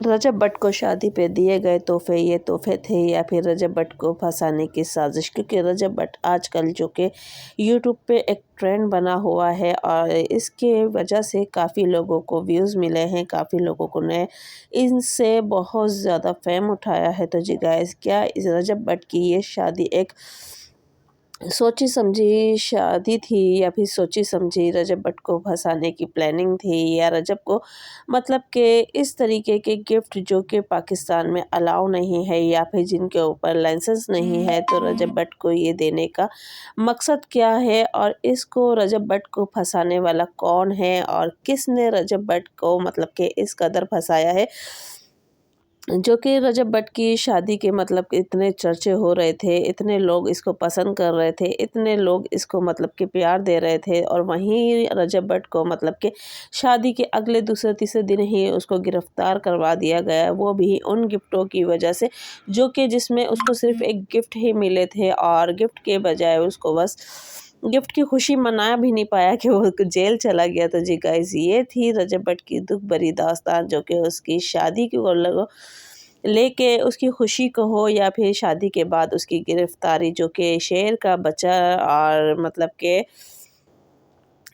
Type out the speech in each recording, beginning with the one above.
रजब भट्ट को शादी पे दिए गए तोहफे ये तोहफे थे या फिर रजब भट्ट को फंसाने की साजिश, क्योंकि रजब भट्ट आजकल जो कि यूट्यूब पे एक ट्रेंड बना हुआ है और इसके वजह से काफ़ी लोगों को व्यूज़ मिले हैं, काफ़ी लोगों को ने इनसे बहुत ज़्यादा फेम उठाया है। तो जी गाइस, क्या इस रजब भट्ट की ये शादी एक सोची समझी शादी थी या फिर सोची समझी रजब भट्ट को फंसाने की प्लानिंग थी, या रजब को मतलब कि इस तरीके के गिफ्ट जो कि पाकिस्तान में अलाउ नहीं है या फिर जिनके ऊपर लाइसेंस नहीं है, तो रजब भट्ट को ये देने का मकसद क्या है और इसको रजब भट्ट को फंसाने वाला कौन है और किसने रजब भट्ट को मतलब कि इस कदर फंसाया है, जो कि रजब भट्ट की शादी के मतलब कि इतने चर्चे हो रहे थे, इतने लोग इसको पसंद कर रहे थे, इतने लोग इसको मतलब कि प्यार दे रहे थे, और वहीं रजब भट्ट को मतलब कि शादी के अगले दूसरे तीसरे दिन ही उसको गिरफ्तार करवा दिया गया, वो भी उन गिफ्टों की वजह से जो कि जिसमें उसको सिर्फ एक गिफ्ट ही मिले थे और गिफ्ट के बजाय उसको बस गिफ्ट की खुशी मना भी नहीं पाया कि वो जेल चला गया। तो जी गाइस, ये थी रजब भट्ट की दुख भरी दास्तान, जो कि उसकी शादी की लेके उसकी खुशी को हो या फिर शादी के बाद उसकी गिरफ्तारी, जो कि शेर का बच्चा और मतलब के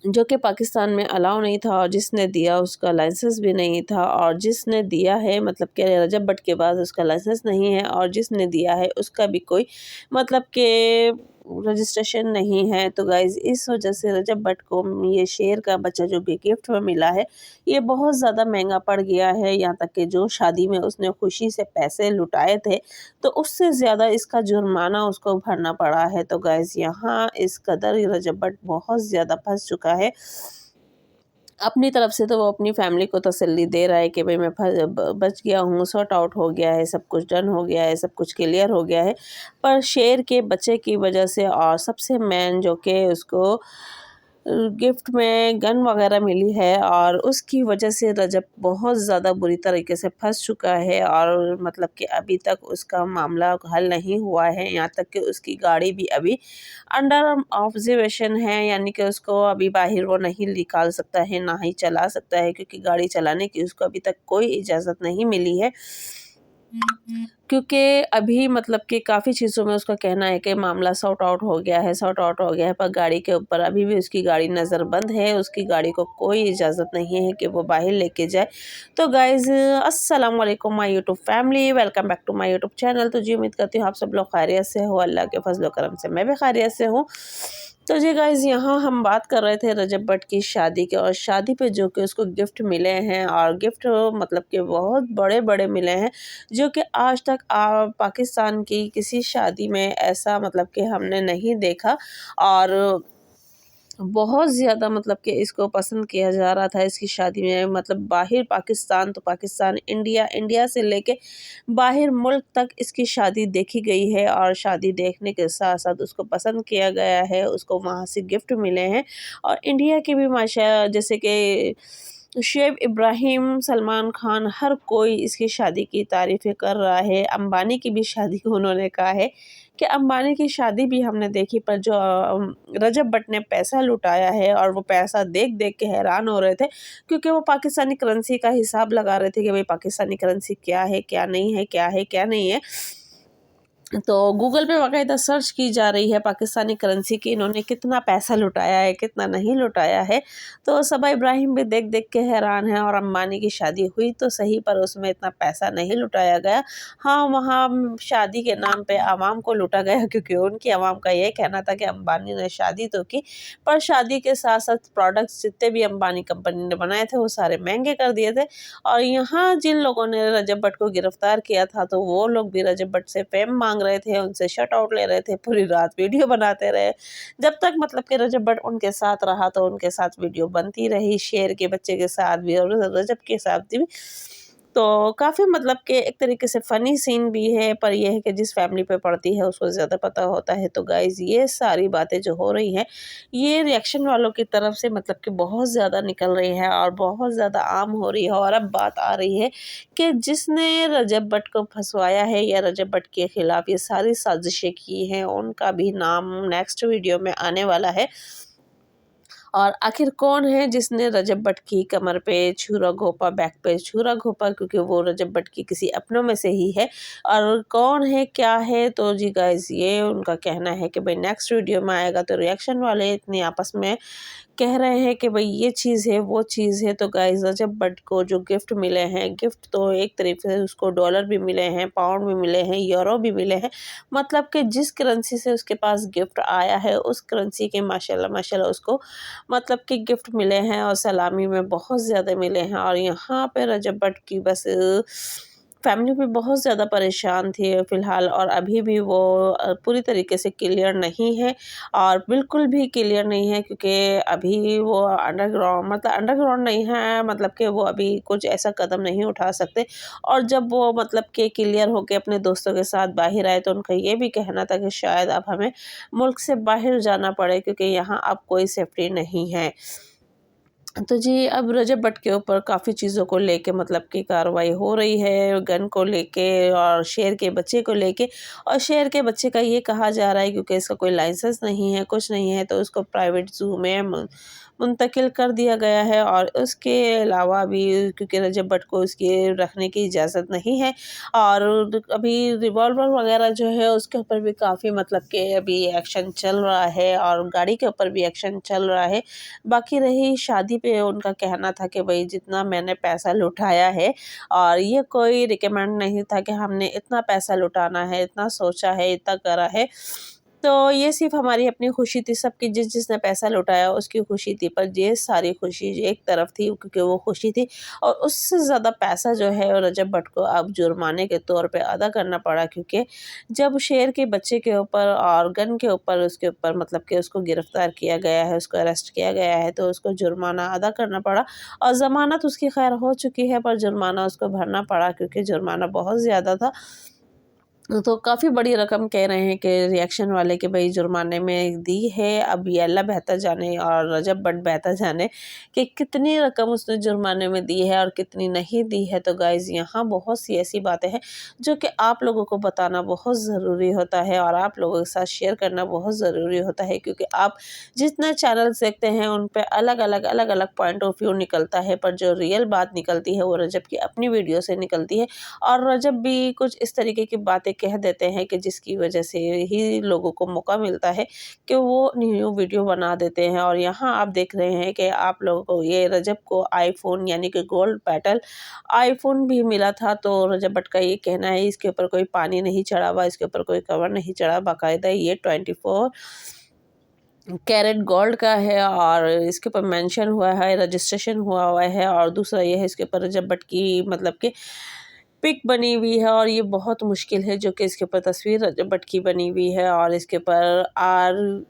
जो कि पाकिस्तान में अलाउ नहीं था और जिसने दिया उसका लाइसेंस भी नहीं था, और जिसने दिया है मतलब कि रजब भट्ट के पास उसका लाइसेंस नहीं है और जिसने दिया है उसका भी कोई मतलब के रजिस्ट्रेशन नहीं है। तो गाइज़, इस वजह से रजब भट्ट को ये शेर का बच्चा जो भी गिफ्ट में मिला है, ये बहुत ज़्यादा महंगा पड़ गया है। यहाँ तक कि जो शादी में उसने खुशी से पैसे लुटाए थे, तो उससे ज़्यादा इसका जुर्माना उसको भरना पड़ा है। तो गाइज़, यहाँ इस कदर रजब भट्ट बहुत ज़्यादा फँस चुका है। अपनी तरफ से तो वो अपनी फैमिली को तसल्ली दे रहा है कि भाई मैं बच गया हूँ, सॉर्ट आउट हो गया है, सब कुछ डन हो गया है, सब कुछ क्लियर हो गया है। पर शेर के बच्चे की वजह से और सबसे मेन जो कि उसको गिफ्ट में गन वगैरह मिली है, और उसकी वजह से रजब बहुत ज़्यादा बुरी तरीके से फंस चुका है, और मतलब कि अभी तक उसका मामला हल नहीं हुआ है। यहाँ तक कि उसकी गाड़ी भी अभी अंडर ऑब्जर्वेशन है, यानी कि उसको अभी बाहर वो नहीं निकाल सकता है, ना ही चला सकता है, क्योंकि गाड़ी चलाने की उसको अभी तक कोई इजाज़त नहीं मिली है। क्योंकि अभी मतलब कि काफ़ी चीज़ों में उसका कहना है कि मामला सॉर्ट आउट हो गया है, सॉर्ट आउट हो गया है, पर गाड़ी के ऊपर अभी भी उसकी गाड़ी नज़रबंद है, उसकी गाड़ी को कोई इजाज़त नहीं है कि वो बाहर लेके जाए। तो गाइज़, अस्सलाम वालेकुम my YouTube family, welcome back to my YouTube channel. तो जी, उम्मीद करती हूँ आप सब लोग खैरियत से हो, अल्लाह के फज़ल व करम से मैं भी खैरियत से हूँ। तो जी गाइज़, यहाँ हम बात कर रहे थे रजब भट्ट की शादी के, और शादी पे जो कि उसको गिफ्ट मिले हैं, और गिफ्ट मतलब कि बहुत बड़े-बड़े मिले हैं, जो कि आज तक पाकिस्तान की किसी शादी में ऐसा मतलब कि हमने नहीं देखा। और बहुत ज़्यादा मतलब कि इसको पसंद किया जा रहा था इसकी शादी में, मतलब बाहर पाकिस्तान तो पाकिस्तान, इंडिया, इंडिया से लेके बाहर मुल्क तक इसकी शादी देखी गई है, और शादी देखने के साथ-साथ उसको पसंद किया गया है, उसको वहाँ से गिफ्ट मिले हैं। और इंडिया के भी माशा जैसे कि शुएब इब्राहिम, सलमान खान, हर कोई इसकी शादी की तारीफ़ें कर रहा है। अंबानी की भी शादी को उन्होंने कहा है कि अंबानी की शादी भी हमने देखी, पर जो रजब भट्ट ने पैसा लुटाया है, और वो पैसा देख-देख के हैरान हो रहे थे, क्योंकि वो पाकिस्तानी करेंसी का हिसाब लगा रहे थे कि भाई पाकिस्तानी करेंसी क्या है, क्या नहीं है, क्या है, क्या नहीं है। तो गूगल पे बाकायदा सर्च की जा रही है पाकिस्तानी करेंसी की इन्होंने कितना पैसा लुटाया है, कितना नहीं लुटाया है। तो सबा इब्राहिम भी देख-देख के हैरान है, और अंबानी की शादी हुई तो सही, पर उसमें इतना पैसा नहीं लुटाया गया। हाँ, वहाँ शादी के नाम पे आवाम को लूटा गया, क्योंकि उनकी आवाम का ये कहना था कि अंबानी ने शादी तो की, पर शादी के साथ-साथ प्रोडक्ट्स जितने भी अंबानी कंपनी ने बनाए थे वो सारे महँगे कर दिए थे। और यहाँ जिन लोगों ने रजब भट्ट को गिरफ्तार किया था, तो वो लोग भी रजब भट्ट से फेम मांग रहे थे, उनसे शट आउट ले रहे थे, पूरी रात वीडियो बनाते रहे। जब तक मतलब कि रजब भट्ट उनके साथ रहा, तो उनके साथ वीडियो बनती रही, शेर के बच्चे के साथ भी और रजब के साथ भी। तो काफ़ी मतलब कि एक तरीके से फ़नी सीन भी है, पर ये है कि जिस फैमिली पे पड़ती है उसको ज़्यादा पता होता है। तो गाइज़, ये सारी बातें जो हो रही हैं, ये रिएक्शन वालों की तरफ से मतलब कि बहुत ज़्यादा निकल रही है और बहुत ज़्यादा आम हो रही है, और अब बात आ रही है कि जिसने रजब भट्ट को फंसवाया है या रजब भट्ट के खिलाफ ये सारी साजिशें की हैं, उनका भी नाम नेक्स्ट वीडियो में आने वाला है। और आखिर कौन है जिसने रजब भट्ट की कमर पे छुरा घोंपा, बैक पे छुरा घोंपा, क्योंकि वो रजब भट्ट की किसी अपनों में से ही है। और कौन है, क्या है, तो जी गाइस ये उनका कहना है कि भाई नेक्स्ट वीडियो में आएगा। तो रिएक्शन वाले इतनी आपस में कह रहे हैं कि भाई ये चीज़ है, वो चीज़ है। तो गाइस रजब भट्ट को जो गिफ्ट मिले हैं, गिफ्ट तो एक तरीके से उसको डॉलर भी मिले हैं, पाउंड भी मिले हैं, यूरो भी मिले हैं। मतलब कि जिस करेंसी से उसके पास गिफ्ट आया है उस करेंसी के माशाल्लाह माशाल्लाह उसको मतलब कि गिफ्ट मिले हैं और सलामी में बहुत ज़्यादा मिले हैं। और यहाँ पे रजब भट्ट की बस फैमिली भी बहुत ज़्यादा परेशान थी फ़िलहाल, और अभी भी वो पूरी तरीके से क्लियर नहीं है, और बिल्कुल भी क्लियर नहीं है, क्योंकि अभी वो अंडरग्राउंड मतलब अंडरग्राउंड नहीं है, मतलब कि वो अभी कुछ ऐसा कदम नहीं उठा सकते। और जब वो मतलब कि क्लियर होके अपने दोस्तों के साथ बाहर आए तो उनका ये भी कहना था कि शायद अब हमें मुल्क से बाहर जाना पड़े, क्योंकि यहाँ अब कोई सेफ्टी नहीं है। तो जी अब रजब भट्ट के ऊपर काफ़ी चीज़ों को लेके मतलब कि कार्रवाई हो रही है, गन को लेके और शेर के बच्चे को लेके। और शेर के बच्चे का ये कहा जा रहा है क्योंकि इसका कोई लाइसेंस नहीं है, कुछ नहीं है, तो उसको प्राइवेट ज़ू में मुंतकिल कर दिया गया है। और उसके अलावा भी क्योंकि रजब भट्ट को उसकी रखने की इजाज़त नहीं है, और अभी रिवॉल्वर वगैरह जो है उसके ऊपर भी काफ़ी मतलब कि अभी एक्शन चल रहा है, और गाड़ी के ऊपर भी एक्शन चल रहा है। बाकी रही शादी पे उनका कहना था कि भाई जितना मैंने पैसा लुटाया है, और ये कोई रिकमेंड नहीं था कि हमने इतना पैसा लुटाना है, इतना सोचा है, इतना करा है। तो ये सिर्फ़ हमारी अपनी खुशी थी, सबकी जिसने पैसा लुटाया उसकी खुशी थी, पर ये सारी खुशी एक तरफ थी क्योंकि वो खुशी थी। और उससे ज़्यादा पैसा जो है रजब भट्ट को अब जुर्माने के तौर पे अदा करना पड़ा, क्योंकि जब शेर के बच्चे के ऊपर और गन के ऊपर उसके ऊपर मतलब कि उसको गिरफ़्तार किया गया है, उसको अरेस्ट किया गया है, तो उसको जुर्माना अदा करना पड़ा। और ज़मानत उसकी खैर हो चुकी है, पर जुर्माना उसको भरना पड़ा, क्योंकि जुर्माना बहुत ज़्यादा था। तो काफ़ी बड़ी रकम कह रहे हैं कि रिएक्शन वाले कि भई जुर्माने में दी है। अब ये अल्लाह बेहतर जाने और रजब भट्ट बेहतर जाने कि कितनी रकम उसने जुर्माने में दी है और कितनी नहीं दी है। तो गाइज़ यहाँ बहुत सी ऐसी बातें हैं जो कि आप लोगों को बताना बहुत ज़रूरी होता है, और आप लोगों के साथ शेयर करना बहुत ज़रूरी होता है, क्योंकि आप जितने चैनल्स देखते हैं उन पे अलग-अलग पॉइंट ऑफ व्यू निकलता है, पर जो रियल बात निकलती है वो रजब की अपनी वीडियो से निकलती है। और रजब भी कुछ इस तरीके की बातें कह देते हैं कि जिसकी वजह से ही लोगों को मौका मिलता है कि वो न्यू वीडियो बना देते हैं। और यहाँ आप देख रहे हैं कि आप लोगों को ये रजब को आईफ़ोन यानी कि गोल्ड पेटल आईफ़ोन भी मिला था। तो रजब भट्ट का ये कहना है इसके ऊपर कोई पानी नहीं चढ़ा हुआ, इसके ऊपर कोई कवर नहीं चढ़ा, बाकायदा ये 24 कैरेट गोल्ड का है, और इसके ऊपर मेंशन हुआ है, रजिस्ट्रेशन हुआ हुआ है। और दूसरा ये है इसके ऊपर रजब भट्ट की मतलब कि पिक बनी हुई है, और ये बहुत मुश्किल है जो कि इसके ऊपर तस्वीर रजब भट्ट की बनी हुई है, और इसके ऊपर आर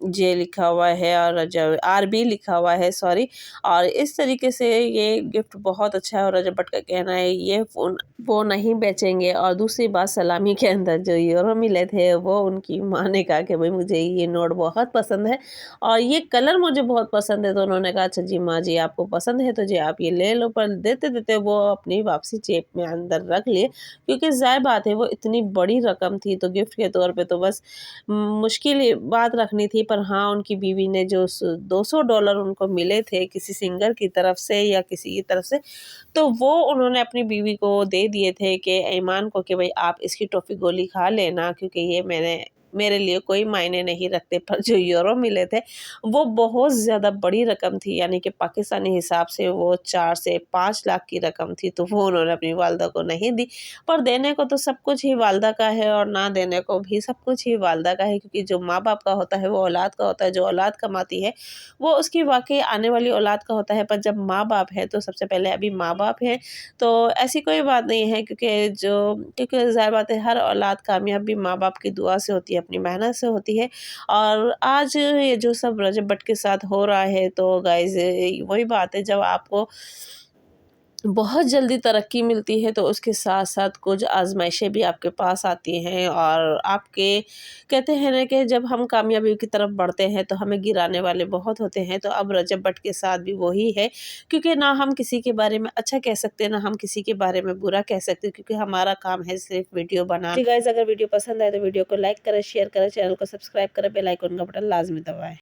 जे लिखा हुआ है और रजब आरबी लिखा हुआ है, सॉरी। और इस तरीके से ये गिफ्ट बहुत अच्छा है, और रजब भट्ट का कहना है ये फ़ोन वो नहीं बेचेंगे। और दूसरी बात, सलामी के अंदर जो यूरो मिले थे वो उनकी माँ ने कहा कि भाई मुझे ये नोट बहुत पसंद है और ये कलर मुझे बहुत पसंद है। तो उन्होंने कहा अच्छा जी माँ जी आपको पसंद है तो जी आप ये ले लो, पर देते देते वो अपनी वापसी जेब में अंदर रख लिए, क्योंकि ज़ाहिर बात है वो इतनी बड़ी रकम थी, तो गिफ्ट के तौर पे तो बस मुश्किल ये बात रखनी थी। पर हाँ, उनकी बीवी ने जो $200 उनको मिले थे किसी सिंगर की तरफ से या किसी की तरफ से, तो वो उन्होंने अपनी बीवी को दे दिए थे कि ईमान को कि भाई आप इसकी टॉफ़ी गोली खा लेना, क्योंकि ये मेरे लिए कोई मायने नहीं रखते। पर जो यूरो मिले थे वो बहुत ज़्यादा बड़ी रकम थी, यानी कि पाकिस्तानी हिसाब से वो 4 से 5 लाख की रकम थी, तो वो उन्होंने अपनी वालदा को नहीं दी। पर देने को तो सब कुछ ही वालदा का है और ना देने को भी सब कुछ ही वालदा का है, क्योंकि जो माँ-बाप का होता है वो औलाद का होता है, जो औलाद कमाती है वो उसकी वाक़ई आने वाली औलाद का होता है। पर जब माँ-बाप है तो सबसे पहले अभी माँ-बाप हैं, तो ऐसी कोई बात नहीं है, क्योंकि ज़ाहिर बात है हर औलाद कामयाब भी माँ-बाप की दुआ से होती है, अपनी मेहनत से होती है। और आज ये जो सब रजब भट्ट के साथ हो रहा है, तो गाइज़ वही बात है, जब आपको बहुत जल्दी तरक्की मिलती है तो उसके साथ-साथ कुछ आज़माइशें भी आपके पास आती हैं, और आपके कहते हैं ना कि जब हम कामयाबी की तरफ बढ़ते हैं तो हमें गिराने वाले बहुत होते हैं। तो अब रजब भट्ट के साथ भी वही है, क्योंकि ना हम किसी के बारे में अच्छा कह सकते हैं, ना हम किसी के बारे में बुरा कह सकते, क्योंकि हमारा काम है सिर्फ़ वीडियो बनाना। जी गाइज़, अगर वीडियो पसंद आए तो वीडियो को लाइक करें, शेयर करें, चैनल को सब्सक्राइब करें, बेल आइकन का बटन लाज़मी दबाएँ।